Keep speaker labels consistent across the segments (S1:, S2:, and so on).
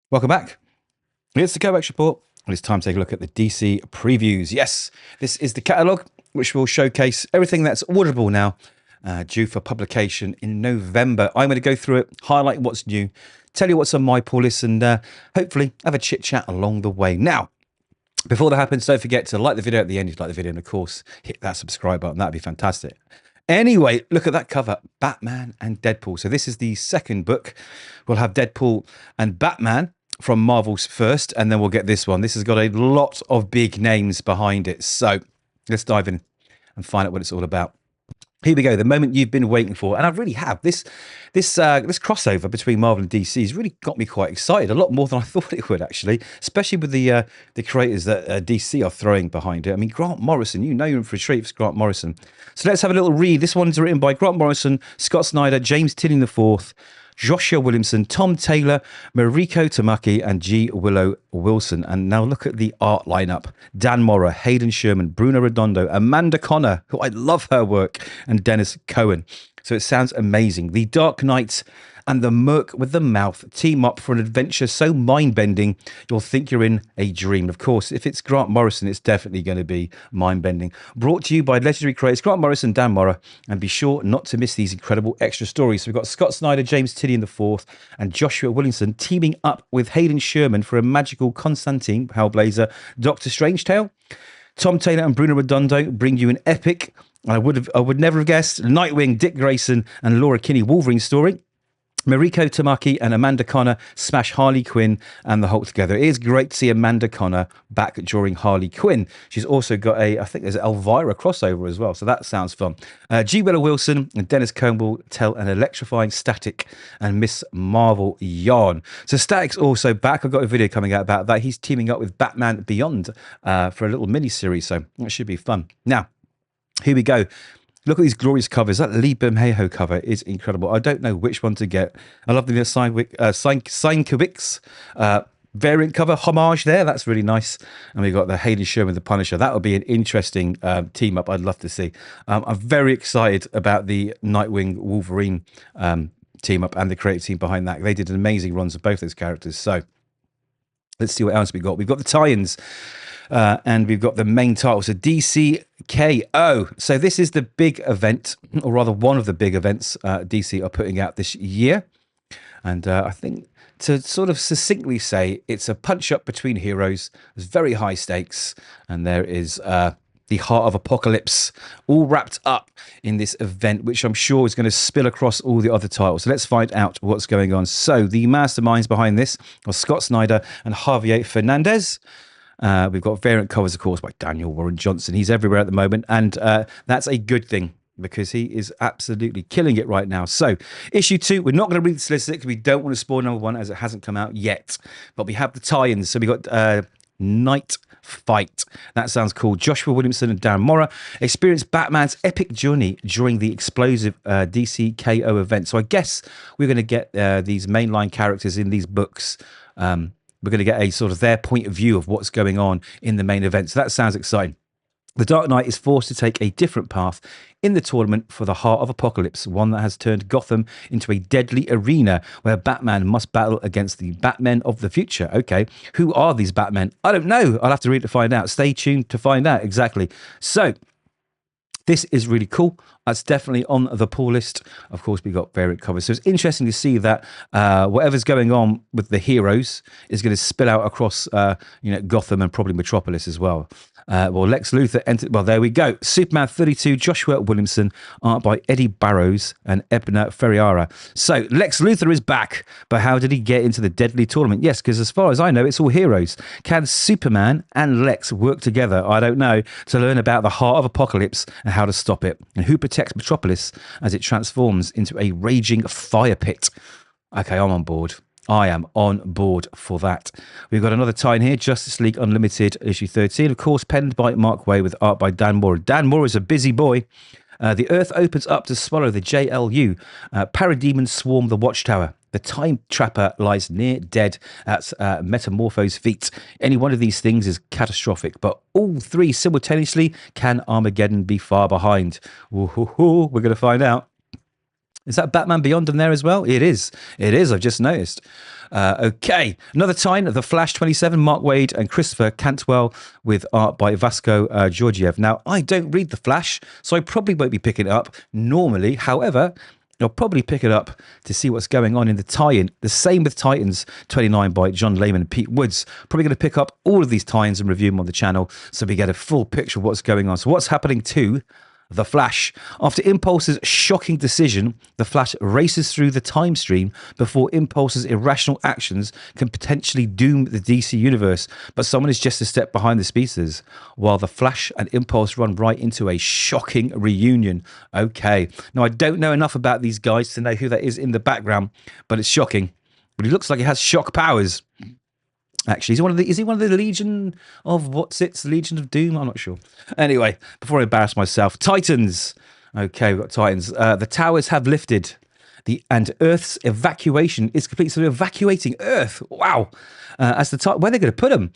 S1: Welcome back. It's the Kovacs report, and it's time to take a look at the DC previews. Yes, this is the catalogue, which will showcase everything that's orderable now, due for publication in November. I'm going to go through it, highlight what's new, tell you what's on my pull list, and hopefully have a chit chat along the way. Now, before that happens, don't forget to like the video at the end if you like the video, and of course, hit that subscribe button. That'd be fantastic. Anyway, look at that cover, Batman and Deadpool. So this is the second book. We'll have Deadpool and Batman from Marvel's first, and then we'll get this one. This has got a lot of big names behind it. So let's dive in and find out what it's all about. Here we go, the moment you've been waiting for, and I really have. This crossover between Marvel and DC has really got me quite excited, a lot more than I thought it would, actually, especially with the creators that DC are throwing behind it. I mean, Grant Morrison, you know you're in for a treat for Grant Morrison. So let's have a little read. This one's written by Grant Morrison, Scott Snyder, James Tynion IV, Joshua Williamson, Tom Taylor, Mariko Tamaki, and G. Willow Wilson. And now look at the art lineup. Dan Mora, Hayden Sherman, Bruno Redondo, Amanda Connor, who I love her work, and Dennis Cohen. So it sounds amazing. The Dark Knight and the Merc with the Mouth team up for an adventure so mind-bending you'll think you're in a dream. Of course, if it's Grant Morrison, it's definitely going to be mind-bending. Brought to you by legendary creators Grant Morrison, Dan Mora, and be sure not to miss these incredible extra stories. So we've got Scott Snyder, James Tynion IV, and Joshua Williamson teaming up with Hayden Sherman for a magical Constantine, Hellblazer, Doctor Strange tale. Tom Taylor and Bruno Redondo bring you an epic, I would never have guessed, Nightwing, Dick Grayson, and Laura Kinney Wolverine story. Mariko Tamaki and Amanda Connor smash Harley Quinn and the Hulk together. It is great to see Amanda Connor back during Harley Quinn. She's also got I think there's an Elvira crossover as well, so that sounds fun. G. Willow Wilson and Dennis Cohen will tell an electrifying Static and Miss Marvel yarn. So Static's also back. I've got a video coming out about that. He's teaming up with Batman Beyond for a little mini-series, so that should be fun. Now, here we go. Look at these glorious covers. That Lee Bermejo cover is incredible. I don't know which one to get. I love the Sienkiewicz variant cover homage there. That's really nice. And we've got the Hayden Sherman, the Punisher. That would be an interesting team up I'd love to see. I'm very excited about the Nightwing Wolverine team up and the creative team behind that. They did amazing runs of both those characters. So let's see what else we got. We've got the tie-ins. And we've got the main title, so DCKO. So this is the big event, or rather one of the big events DC are putting out this year. And I think to sort of succinctly say, it's a punch-up between heroes. There's very high stakes, and there is the Heart of Apocalypse all wrapped up in this event, which I'm sure is going to spill across all the other titles. So let's find out what's going on. So the masterminds behind this are Scott Snyder and Javier Fernandez. We've got variant covers, of course, by Daniel Warren Johnson. He's everywhere at the moment, and that's a good thing because he is absolutely killing it right now. So, issue 2, we're not going to read the solicit because we don't want to spoil number 1 as it hasn't come out yet. But we have the tie-ins. So we got Night Fight. That sounds cool. Joshua Williamson and Dan Mora experience Batman's epic journey during the explosive DCKO event. So I guess we're going to get these mainline characters in these books. We're going to get a sort of their point of view of what's going on in the main event. So that sounds exciting. The Dark Knight is forced to take a different path in the tournament for the Heart of Apocalypse, one that has turned Gotham into a deadly arena where Batman must battle against the Batmen of the future. Okay, who are these Batmen? I don't know. I'll have to read to find out. Stay tuned to find out exactly. So, this is really cool. That's definitely on the pull list. Of course, we got variant covers. So it's interesting to see that whatever's going on with the heroes is going to spill out across Gotham and probably Metropolis as well. Lex Luthor entered. Well, there we go. Superman 32, Joshua Williamson, art by Eddie Barrows and Ebner Ferriara. So Lex Luthor is back, but how did he get into the deadly tournament? Yes, because as far as I know, it's all heroes. Can Superman and Lex work together? I don't know. To learn about the Heart of Apocalypse and how to stop it, and who protects Metropolis as it transforms into a raging fire pit. Okay, I'm on board. I am on board for that. We've got another tie in here, Justice League Unlimited, issue 13. Of course, penned by Mark Waid with art by Dan Moore. Dan Moore is a busy boy. The Earth opens up to swallow the JLU. Parademons swarm the Watchtower. The Time Trapper lies near dead at Metamorpho's feet. Any one of these things is catastrophic, but all three simultaneously, can Armageddon be far behind? We're going to find out. Is that Batman Beyond in there as well? It is. It is. I've just noticed. Okay. Another tie-in, The Flash 27, Mark Waid and Christopher Cantwell with art by Vasco Georgiev. Now, I don't read The Flash, so I probably won't be picking it up normally. However, I'll probably pick it up to see what's going on in the tie-in. The same with Titans 29 by John Layman and Pete Woods. Probably going to pick up all of these tie-ins and review them on the channel so we get a full picture of what's going on. So what's happening to The Flash? After Impulse's shocking decision, The Flash races through the time stream before Impulse's irrational actions can potentially doom the DC universe. But someone is just a step behind the speedsters, while The Flash and Impulse run right into a shocking reunion. Okay. Now, I don't know enough about these guys to know who that is in the background, but it's shocking. But he looks like he has shock powers. Actually, is he one of the Legion of Legion of Doom? I'm not sure. Anyway, before I embarrass myself, Titans. Okay, we've got Titans. The towers have lifted. And Earth's evacuation is complete. So they're evacuating Earth. Wow. Where are they going to put them?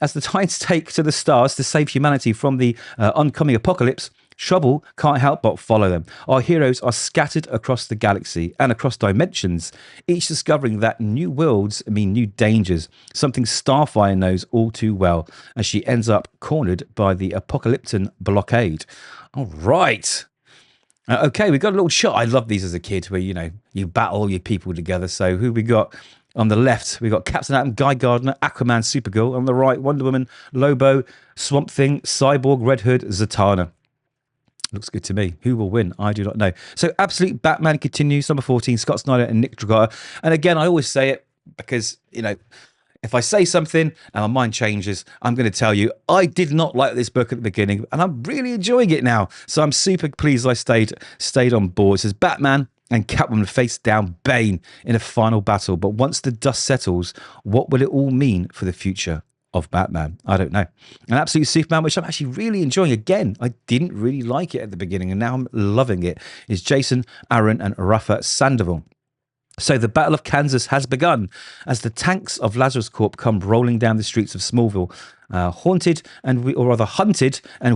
S1: As the Titans take to the stars to save humanity from the oncoming apocalypse, trouble can't help but follow them. Our heroes are scattered across the galaxy and across dimensions, each discovering that new worlds mean new dangers, something Starfire knows all too well, as she ends up cornered by the Apocalyptan blockade. All right. Okay, we got a little shot. I loved these as a kid where, you battle all your people together. So who we got? On the left, we got Captain Atom, Guy Gardner, Aquaman, Supergirl. On the right, Wonder Woman, Lobo, Swamp Thing, Cyborg, Red Hood, Zatanna. Looks good to me. Who will win? I do not know. So Absolute Batman continues, number 14, Scott Snyder and Nick Dragotta. And again, I always say it because, if I say something and my mind changes, I'm going to tell you, I did not like this book at the beginning, and I'm really enjoying it now. So I'm super pleased I stayed on board. It says Batman and Catwoman face down Bane in a final battle. But once the dust settles, what will it all mean for the future of Batman? I don't know. And Absolute Superman, which I'm actually really enjoying. Again, I didn't really like it at the beginning, and now I'm loving it, is Jason Aaron and Rafa Sandoval. So the Battle of Kansas has begun as the tanks of Lazarus Corp come rolling down the streets of Smallville, hunted and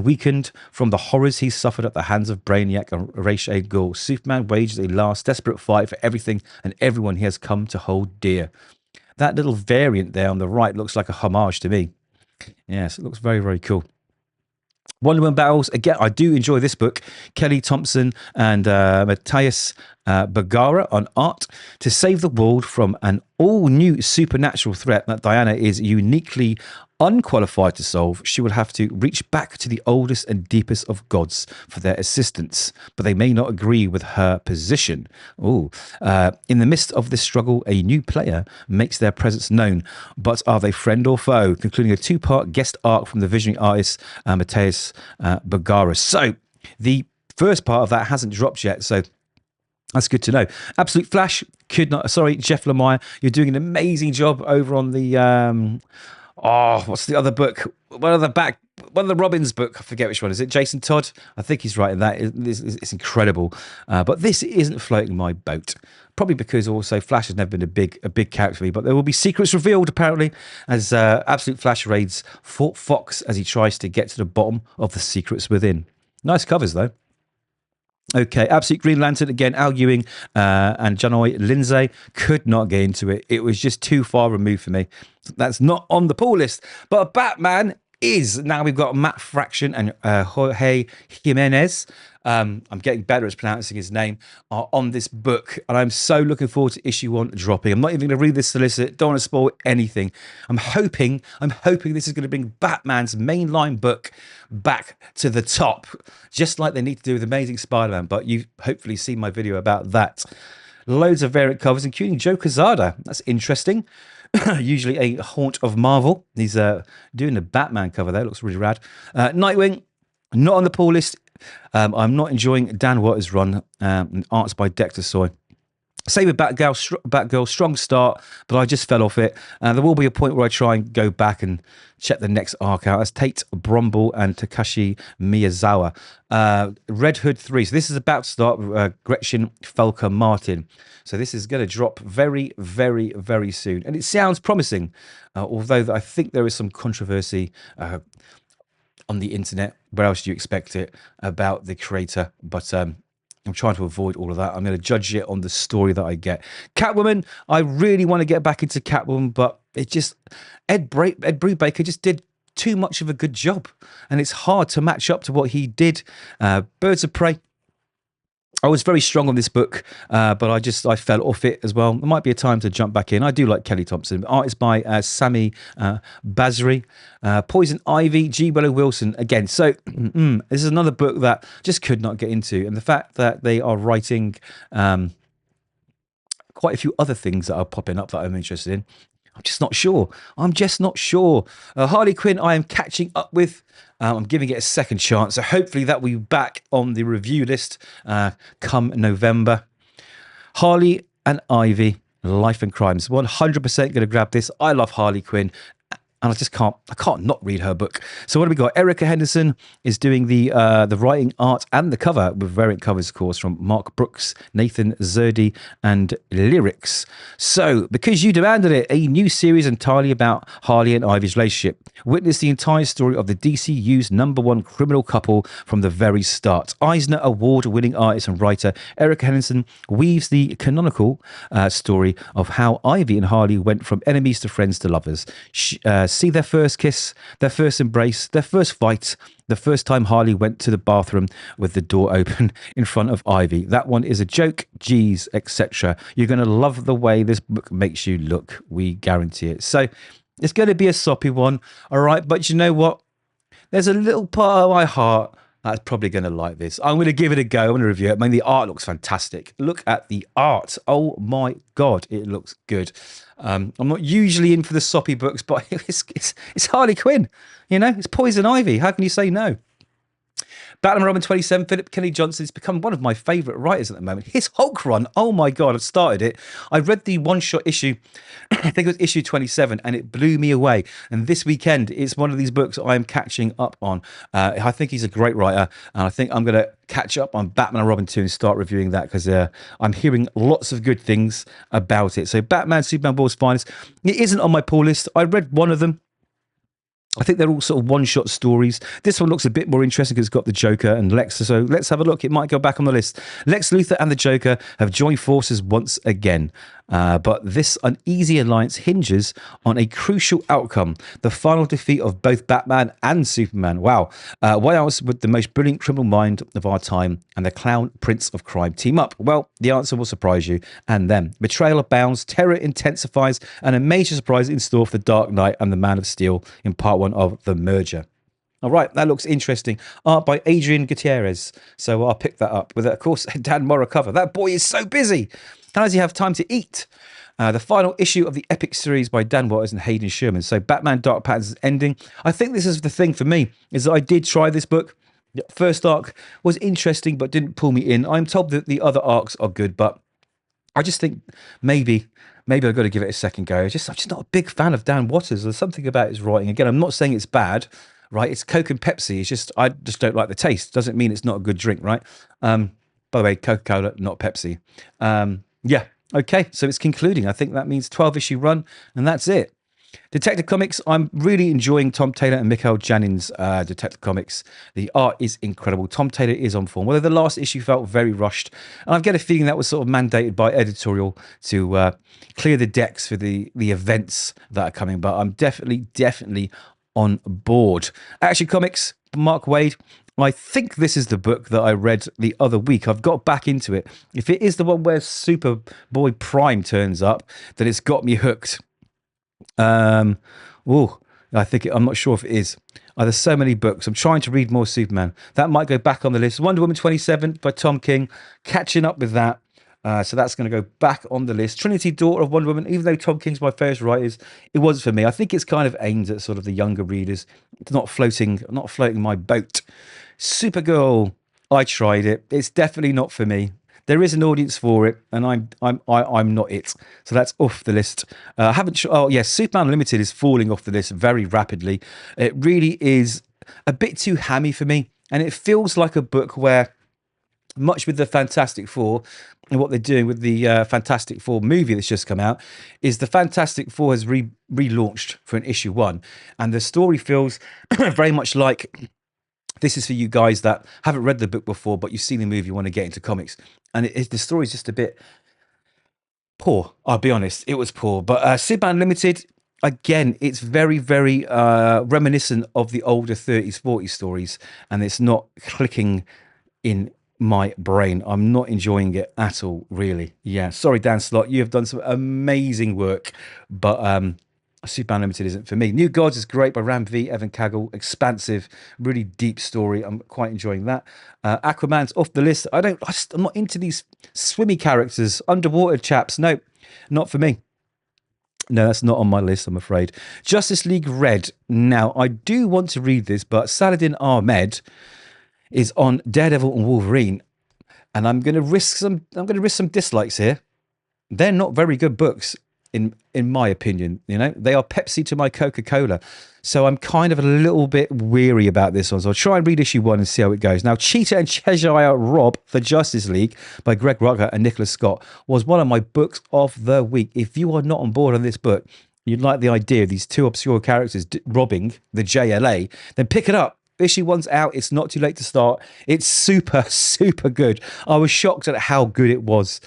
S1: weakened from the horrors he suffered at the hands of Brainiac and Ra's al Ghul. Superman wages a last desperate fight for everything and everyone he has come to hold dear. That little variant there on the right looks like a homage to me. Yes, it looks very, very cool. Wonder Woman battles. Again, I do enjoy this book. Kelly Thompson and Matthias Bergara on art to save the world from an all-new supernatural threat that Diana is uniquely unqualified to solve. She will have to reach back to the oldest and deepest of gods for their assistance, but they may not agree with her position. In the midst of this struggle, a new player makes their presence known, but are they friend or foe? Concluding a two-part guest arc from the visionary artist Matthias Bergara. So the first part of that hasn't dropped yet, so that's good to know. Absolute Flash Jeff Lemire, you're doing an amazing job over on the what's the other book? One of the Robbins book. I forget which one. Is it Jason Todd? I think he's right in that. It's incredible. But this isn't floating my boat. Probably because also Flash has never been a big character for me. But there will be secrets revealed apparently as Absolute Flash raids Fort Fox as he tries to get to the bottom of the secrets within. Nice covers though. Okay, Absolute Green Lantern, again, Al Ewing and Janoy Lindsay. Could not get into it. It was just too far removed for me. That's not on the pull list. But Batman is. Now we've got Matt Fraction and Jorge Jimenez. I'm getting better at pronouncing his name, on this book. And I'm so looking forward to issue 1 dropping. I'm not even going to read this solicit. Don't want to spoil anything. I'm hoping this is going to bring Batman's mainline book back to the top, just like they need to do with Amazing Spider-Man. But you've hopefully seen my video about that. Loads of variant covers, including Joe Quesada. That's interesting. Usually a haunt of Marvel. He's doing the Batman cover there. Looks really rad. Nightwing, not on the pull list. I'm not enjoying Dan Waters' run. Arts by Dexter Soy. Same with Batgirl, strong start, but I just fell off it. There will be a point where I try and go back and check the next arc out. That's Tate Bromble and Takashi Miyazawa. Red Hood 3. So this is about to start with Gretchen Felker Martin. So this is going to drop very, very, very soon. And it sounds promising, although I think there is some controversy on the internet. Where else do you expect it about the creator? But I'm trying to avoid all of that. I'm going to judge it on the story that I get. Catwoman, I really want to get back into Catwoman, but it just Ed Brubaker just did too much of a good job, and it's hard to match up to what he did. Birds of Prey, I was very strong on this book, but I fell off it as well. There might be a time to jump back in. I do like Kelly Thompson. Art is by Sami Basri. Poison Ivy, G. Willow Wilson again. So this is another book that just could not get into, and the fact that they are writing quite a few other things that are popping up that I'm interested in. I'm just not sure. Harley Quinn, I am catching up with. I'm giving it a second chance. So hopefully that will be back on the review list come November. Harley and Ivy, Life and Crimes. 100% going to grab this. I love Harley Quinn. And I can't not read her book. So what do we got? Erica Henderson is doing the writing, art, and the cover, with variant covers, of course, from Mark Brooks, Nathan Zerdy, and Lyrics. So, because you demanded it, a new series entirely about Harley and Ivy's relationship. Witness the entire story of the DCU's #1 criminal couple from the very start. Eisner Award-winning artist and writer Erica Henderson weaves the canonical story of how Ivy and Harley went from enemies to friends to lovers. See their first kiss, their first embrace, their first fight, the first time Harley went to the bathroom with the door open in front of Ivy. That one is a joke, geez, etc. You're going to love the way this book makes you look. We guarantee it. So it's going to be a soppy one, all right? But you know what? There's a little part of my heart that's probably going to like this. I'm going to give it a go. I'm going to review it. I mean, the art looks fantastic. Look at the art. Oh my God, it looks good. I'm not usually in for the soppy books, but it's Harley Quinn. You know, it's Poison Ivy. How can you say no? Batman Robin 27, Philip Kennedy Johnson has become one of my favourite writers at the moment. His Hulk run, oh my God, I've started it. I read the one-shot issue, I think it was issue 27, and it blew me away. And this weekend, it's one of these books I'm catching up on. I think he's a great writer, and I think I'm going to catch up on Batman and Robin 2 and start reviewing that, because I'm hearing lots of good things about it. So Batman, Superman, World's Finest, it isn't on my pull list. I read one of them. I think they're all sort of one-shot stories. This one looks a bit more interesting because it's got the Joker and Lex. So let's have a look. It might go back on the list. Lex Luthor and the Joker have joined forces once again. But this uneasy alliance hinges on a crucial outcome: the final defeat of both Batman and Superman. Wow. Why else would the most brilliant criminal mind of our time and the clown prince of crime team up? Well, the answer will surprise you and them. Betrayal abounds, terror intensifies, and a major surprise in store for the Dark Knight and the Man of Steel in part 1 of The Merger. All right, that looks interesting. Art by Adrian Gutierrez. So I'll pick that up with, of course, a Dan Morrow cover. That boy is so busy. How does he have time to eat? The final issue of the epic series by Dan Waters and Hayden Sherman. So Batman Dark Patterns is ending. I think this is the thing for me, is that I did try this book. The first arc was interesting, but didn't pull me in. I'm told that the other arcs are good, but I just think maybe I've got to give it a second go. I'm just not a big fan of Dan Waters. There's something about his writing. Again, I'm not saying it's bad, right? It's Coke and Pepsi. I just don't like the taste. Doesn't mean it's not a good drink, right? By the way, Coca-Cola, not Pepsi. Yeah, okay, so it's concluding. I think that means 12-issue run, and that's it. Detective Comics, I'm really enjoying Tom Taylor and Mikhail Janin's Detective Comics. The art is incredible. Tom Taylor is on form. Although the last issue felt very rushed, and I get a feeling that was sort of mandated by editorial to clear the decks for the events that are coming, but I'm definitely on board. Action Comics, Mark Waid. I think this is the book that I read the other week. I've got back into it. If it is the one where Superboy Prime turns up, then it's got me hooked. I'm not sure if it is. There's so many books. I'm trying to read more Superman. That might go back on the list. Wonder Woman 27 by Tom King. Catching up with that. So that's going to go back on the list. Trinity, Daughter of Wonder Woman. Even though Tom King's my first writers, it wasn't for me. I think it's kind of aimed at sort of the younger readers. It's not floating my boat. Supergirl, I tried it. It's definitely not for me. There is an audience for it, and I'm not it. So that's off the list. Superman Unlimited is falling off the list very rapidly. It really is a bit too hammy for me, and it feels like a book where, much with the Fantastic Four and what they're doing with the Fantastic Four movie that's just come out, is the Fantastic Four has relaunched for an issue 1, and the story feels very much like This is for you guys that haven't read the book before, but you've seen the movie, you want to get into comics. And the story's just a bit poor. I'll be honest, it was poor. But Superman Limited, again, it's very, very reminiscent of the older 30s, 40s stories, and it's not clicking in my brain. I'm not enjoying it at all, really. Yeah, sorry, Dan Slott, you have done some amazing work, but Superman Limited isn't for me. New Gods is great by Ram V, Evan Cagle, expansive, really deep story. I'm quite enjoying that. Aquaman's off the list. I'm not into these swimmy characters, underwater chaps. No, not for me. No, that's not on my list, I'm afraid. Justice League Red. Now, I do want to read this, but Saladin Ahmed is on Daredevil and Wolverine, and I'm going to risk some. I'm going to risk some dislikes here. They're not very good books, in my opinion. You know, they are Pepsi to my Coca-Cola. So I'm kind of a little bit weary about this one. So I'll try and read issue 1 and see how it goes. Now, Cheetah and Cheshire Rob, The Justice League by Greg Rucka and Nicholas Scott was one of my books of the week. If you are not on board on this book, you'd like the idea of these two obscure characters robbing the JLA, then pick it up. Issue 1's out. It's not too late to start. It's super, super good. I was shocked at how good it was.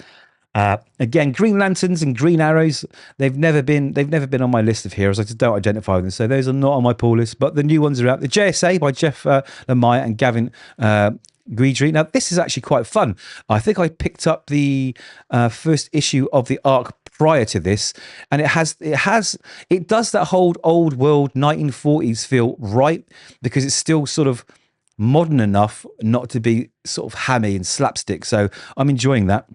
S1: Again, Green Lanterns and Green Arrows, they've never been on my list of heroes. I just don't identify with them, so those are not on my pull list. But the new ones are out. The JSA by Jeff Lemire and Gavin Guidry. Now, this is actually quite fun. I think I picked up the first issue of the arc prior to this, and it does that whole old world 1940s feel right, because it's still sort of modern enough not to be sort of hammy and slapstick. So I'm enjoying that.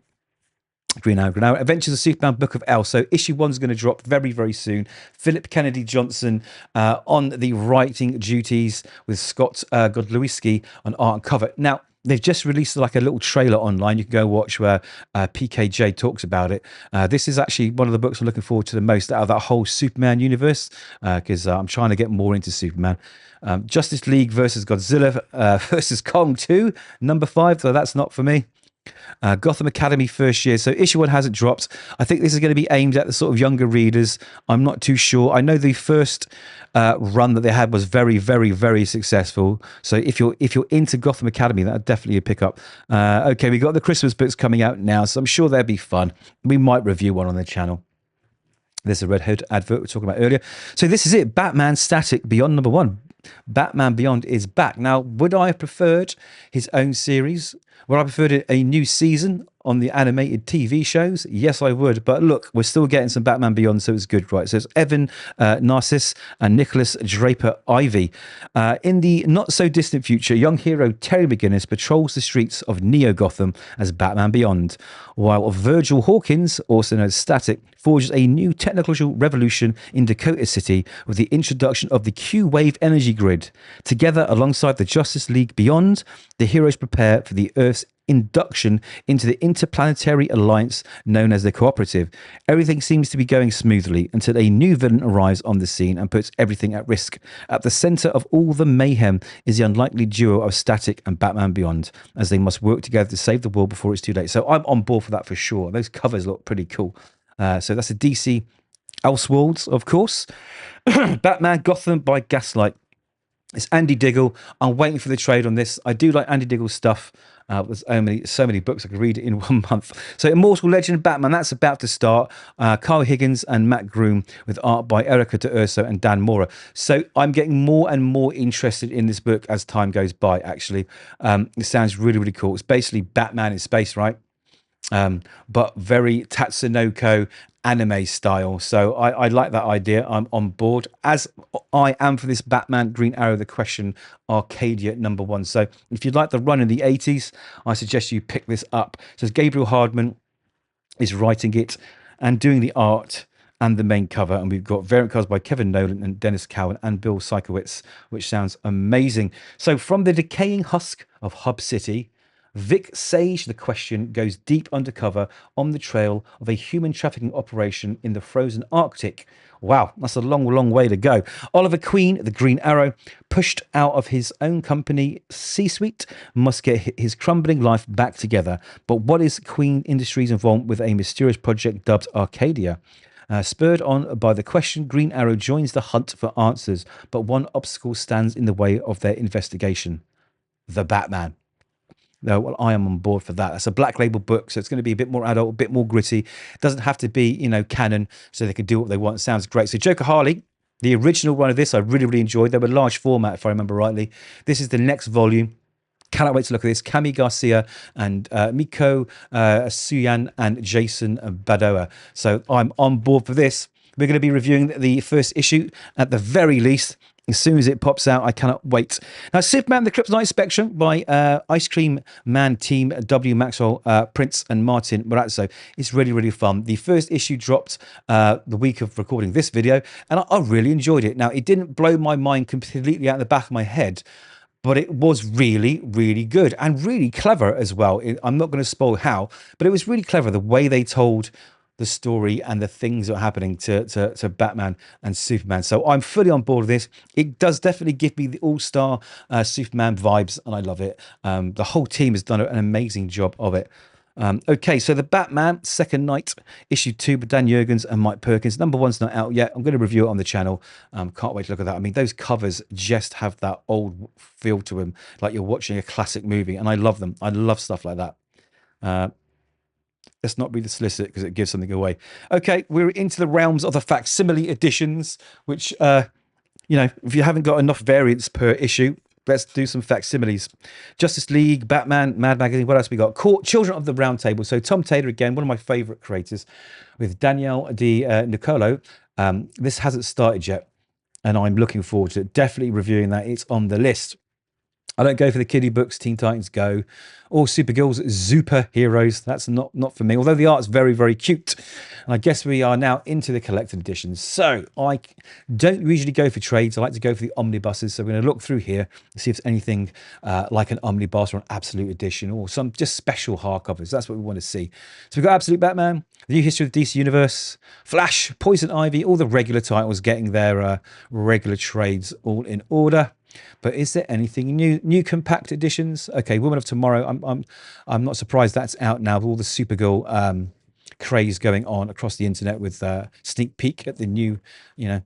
S1: Green Arrow. Adventures of Superman, Book of L. So issue 1's going to drop very, very soon. Philip Kennedy Johnson on the writing duties, with Scott Godlewski on art and cover. Now, they've just released like a little trailer online. You can go watch where PKJ talks about it. This is actually one of the books I'm looking forward to the most out of that whole Superman universe, because I'm trying to get more into Superman. Justice League versus Godzilla versus Kong 2, number 5. So that's not for me. Gotham Academy first year. So issue 1 hasn't dropped. I think this is going to be aimed at the sort of younger readers. I'm not too sure. I know the first run that they had was very, very, very successful. So if you're into Gotham Academy, that'd definitely a pickup. Okay, we got the Christmas books coming out now, so I'm sure they'll be fun. We might review one on the channel. There's a Red Hood advert we were talking about earlier. So this is it. Batman Static Beyond number 1. Batman Beyond is back. Now, would I have preferred his own series? Would I have preferred a new season on the animated TV shows? Yes, I would. But look, we're still getting some Batman Beyond, so it's good, right? So it's Evan Narciss and Nicholas Draper Ivy. In the not-so-distant future, young hero Terry McGinnis patrols the streets of Neo-Gotham as Batman Beyond, while Virgil Hawkins, also known as Static, forges a new technological revolution in Dakota City with the introduction of the Q-Wave energy grid. Together, alongside the Justice League Beyond, the heroes prepare for the Earth's induction into the interplanetary alliance known as the Cooperative. Everything seems to be going smoothly until a new villain arrives on the scene and puts everything at risk. At the center of all the mayhem is the unlikely duo of Static and Batman Beyond, as they must work together to save the world before it's too late. So I'm on board for that for sure. Those covers look pretty cool. So that's a DC Elseworlds, of course. Batman Gotham by Gaslight. It's Andy Diggle. I'm waiting for the trade on this. I do like Andy Diggle's stuff. There's so many books I could read it in 1 month. So Immortal Legend Batman, that's about to start. Kyle Higgins and Matt Groom with art by Erica D'Urso and Dan Mora. So I'm getting more and more interested in this book as time goes by, actually. It sounds really, really cool. It's basically Batman in space, right? But very Tatsunoko anime style. So I like that idea. I'm on board, as I am for this Batman Green Arrow The Question Arcadia number 1. So if you'd like the run in the 80s, I suggest you pick this up. So Gabriel Hardman is writing it and doing the art and the main cover, and we've got variant covers by Kevin Nolan and Dennis Cowan and Bill Sikowitz, which sounds amazing. So from the decaying husk of Hub City, Vic Sage, The Question, goes deep undercover on the trail of a human trafficking operation in the frozen Arctic. Wow, that's a long, long way to go. Oliver Queen, the Green Arrow, pushed out of his own company C-suite, must get his crumbling life back together. But what is Queen Industries involved with a mysterious project dubbed Arcadia? Spurred on by The Question, Green Arrow joins the hunt for answers, but one obstacle stands in the way of their investigation. the Batman. No, well, I am on board for that. That's a Black Label book, so it's going to be a bit more adult, a bit more gritty. It doesn't have to be, canon, so they can do what they want. It sounds great. So Joker Harley, the original run of this, I really, really enjoyed. They were large format, if I remember rightly. This is the next volume. Cannot wait to look at this. Cami Garcia and Miko Suyan and Jason Badoa. So I'm on board for this. We're going to be reviewing the first issue at the very least. As soon as it pops out, I cannot wait. Now, Superman, the Kryptonite Spectrum by Ice Cream Man Team, W. Maxwell, Prince, and Martin Morazzo. It's really, really fun. The first issue dropped the week of recording this video, and I really enjoyed it. Now, it didn't blow my mind completely out of the back of my head, but it was really, really good and really clever as well. I'm not going to spoil how, but it was really clever the way they told the story and the things that are happening to Batman and Superman. So I'm fully on board with this. It does definitely give me the all-star Superman vibes, and I love it. The whole team has done an amazing job of it. Okay, so the Batman Second Night, issue 2 by Dan Jurgens and Mike Perkins. Number 1's not out yet. I'm going to review it on the channel. Can't wait to look at that. I mean, those covers just have that old feel to them, like you're watching a classic movie, and I love them. I love stuff like that. Let's not read the solicit because it gives something away. Okay, we're into the realms of the facsimile editions, which, if you haven't got enough variants per issue, let's do some facsimiles. Justice League, Batman, Mad Magazine. What else we got? Children of the Round Table. So Tom Taylor, again, one of my favorite creators, with Danielle Di Nicolo. This hasn't started yet, and I'm looking forward to it. Definitely reviewing that. It's on the list. I don't go for the kiddie books, Teen Titans Go, or Supergirl's Superheroes. That's not for me, although the art's very, very cute. And I guess we are now into the collected editions. So I don't usually go for trades. I like to go for the omnibuses. So we're going to look through here and see if there's anything like an omnibus or an absolute edition or some just special hardcovers. That's what we want to see. So we've got Absolute Batman, The New History of the DC Universe, Flash, Poison Ivy, all the regular titles getting their regular trades all in order. But is there anything new? New compact editions? Okay, Woman of Tomorrow. I'm not surprised that's out now. With all the Supergirl craze going on across the internet with sneak peek at the new,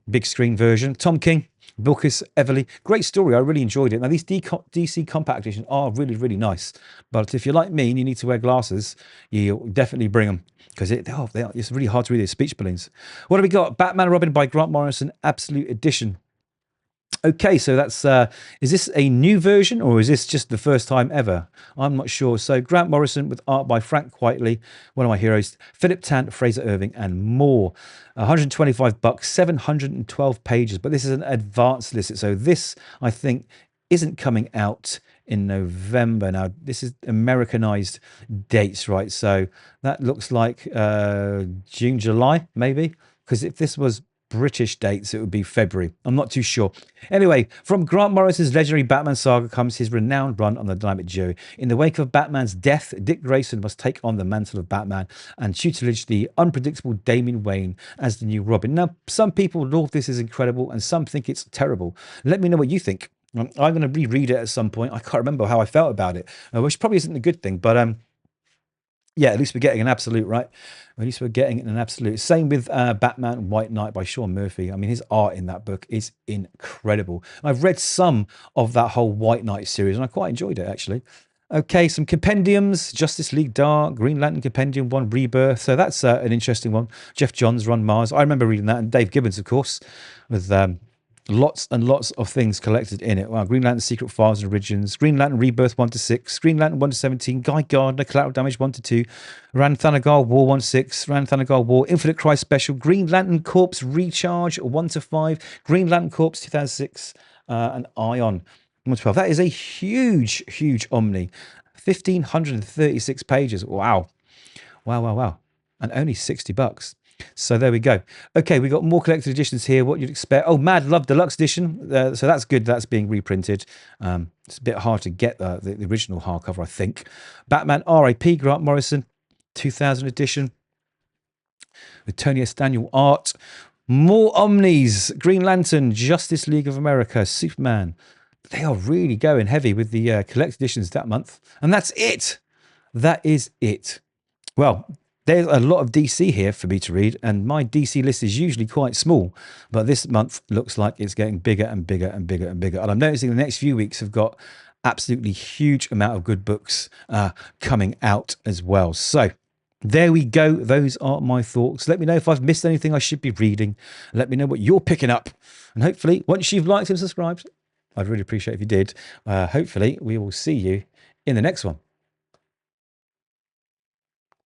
S1: big screen version. Tom King, Bilquis Everly. Great story. I really enjoyed it. Now these DC compact editions are really, really nice. But if you're like me and you need to wear glasses, you definitely bring them because it's really hard to read these speech balloons. What have we got? Batman and Robin by Grant Morrison, Absolute Edition. Okay, so that's, is this a new version or is this just the first time ever? I'm not sure. So Grant Morrison with art by Frank Whiteley, one of my heroes, Philip Tant, Fraser Irving, and more. $125, 712 pages, but this is an advanced list. So this, I think, isn't coming out in November. Now, this is Americanized dates, right? So that looks like June, July, maybe, because if this was British dates, it would be February. I'm not too sure. Anyway, from Grant Morrison's legendary Batman saga comes his renowned run on the dynamic duo. In the wake of Batman's death, Dick Grayson must take on the mantle of Batman and tutelage the unpredictable Damian Wayne as the new Robin. Now, some people love this is incredible and some think it's terrible. Let me know what you think. I'm going to reread it at some point. I can't remember how I felt about it, which probably isn't a good thing, but yeah, at least we're getting an absolute, right? At least we're getting an absolute. Same with Batman White Knight by Sean Murphy. I mean, his art in that book is incredible. I've read some of that whole White Knight series, and I quite enjoyed it, actually. Okay, some compendiums. Justice League Dark, Green Lantern Compendium 1, Rebirth. So that's an interesting one. Jeff Johns, Ron Mars. I remember reading that. And Dave Gibbons, of course, with lots and lots of things collected in it. Wow, Green Lantern Secret Files and Origins, Green Lantern Rebirth 1 to 6, Green Lantern 1 to 17, Guy Gardner Collateral Damage 1 to 2, Ran Thanagar War 1 to 6, Ran Thanagar War Infinite Christ Special, Green Lantern Corps Recharge 1 to 5, Green Lantern Corps 2006, and Ion 1 to 12. That is a huge, huge Omni. 1,536 pages. Wow. Wow. And only $60. So there we go. Okay, we got more collected editions here. What you'd expect. Oh, Mad Love Deluxe Edition. So that's good. That's being reprinted. It's a bit hard to get the original hardcover, I think. Batman R.I.P. Grant Morrison, 2000 edition. With Tony S. Daniel art. More Omnis. Green Lantern, Justice League of America, Superman. They are really going heavy with the collected editions that month. And that's it. That is it. Well, there's a lot of DC here for me to read, and my DC list is usually quite small, but this month looks like it's getting bigger and bigger and bigger and bigger. And I'm noticing the next few weeks have got absolutely huge amount of good books coming out as well. So there we go. Those are my thoughts. Let me know if I've missed anything I should be reading. Let me know what you're picking up. And hopefully, once you've liked and subscribed, I'd really appreciate if you did. Hopefully, we will see you in the next one.